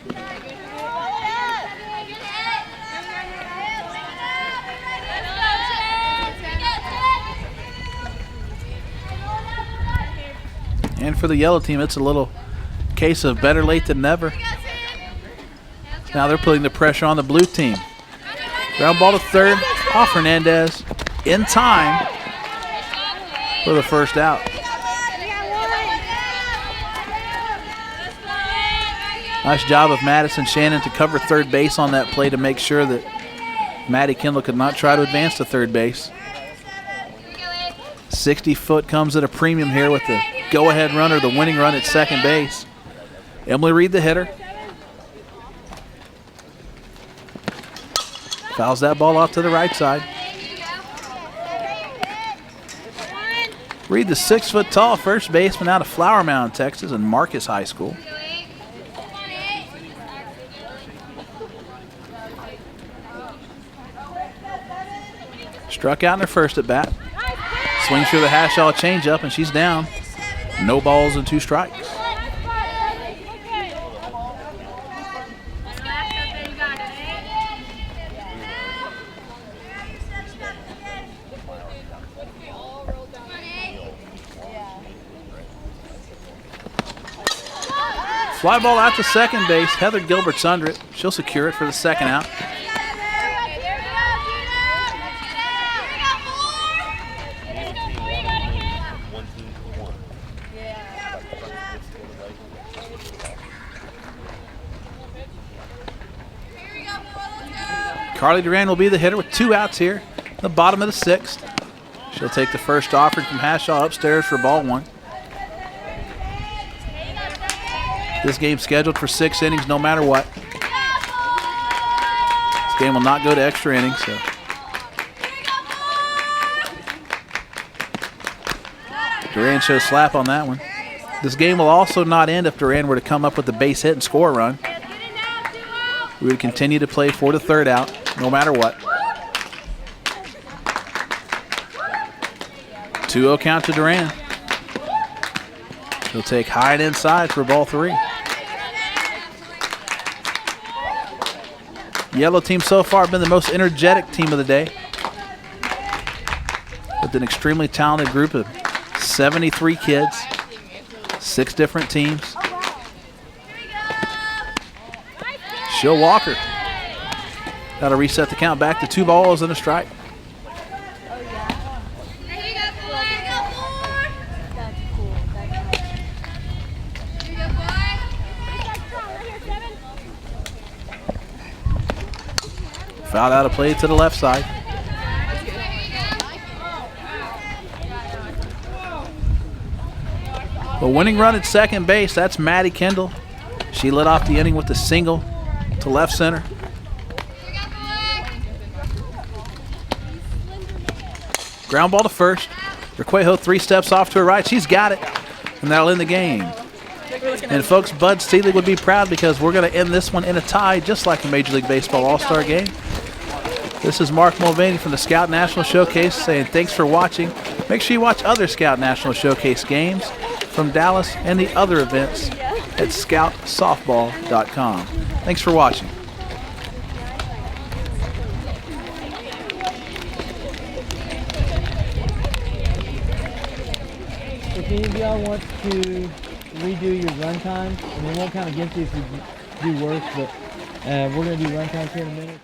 And for the yellow team, it's a little case of better late than never. Now they're putting the pressure on the blue team. Ground ball to third, off Hernandez, in time for the first out. Nice job of Madison Shannon to cover third base on that play to make sure that Maddie Kendall could not try to advance to third base. 60 foot comes at a premium here with the go-ahead runner, the winning run at second base. Emily Reed, the hitter. Fouls that ball off to the right side. Reed, the 6 foot tall first baseman out of Flower Mound, Texas, and Marcus High School. Struck out in her first at bat. Swings through the Hashaw changeup, and she's down. No balls and 2 strikes. Fly ball out to second base. Heather Gilbert's under it. She'll secure it for the second out. Carly Duran will be the hitter with 2 outs here, the bottom of the 6th. She'll take the first offering from Hashaw upstairs for ball 1. This game's scheduled for 6 innings no matter what. This game will not go to extra innings. So. Duran shows slap on that one. This game will also not end if Duran were to come up with a base hit and score a run. We would continue to play for the third out, no matter what. 2-0 count to Duran. He'll take high and inside for ball 3. Yellow team so far been the most energetic team of the day, with an extremely talented group of 73 kids, 6 different teams. She'll walk her. That'll reset the count back to 2 balls and a strike. Fouled out of play to the left side. The winning run at second base, that's Maddie Kendall. She led off the inning with a single to left center. Ground ball to first. Requejo 3 steps off to her right. She's got it, and that'll end the game. And folks, Bud Steely would be proud because we're going to end this one in a tie, just like a Major League Baseball All-Star game. This is Mark Mulvaney from the Scout National Showcase saying thanks for watching. Make sure you watch other Scout National Showcase games from Dallas and the other events at scoutsoftball.com. Thanks for watching. If any of y'all want to redo your run times, and it won't count against you if you do worse, but we're going to do run times here in a minute.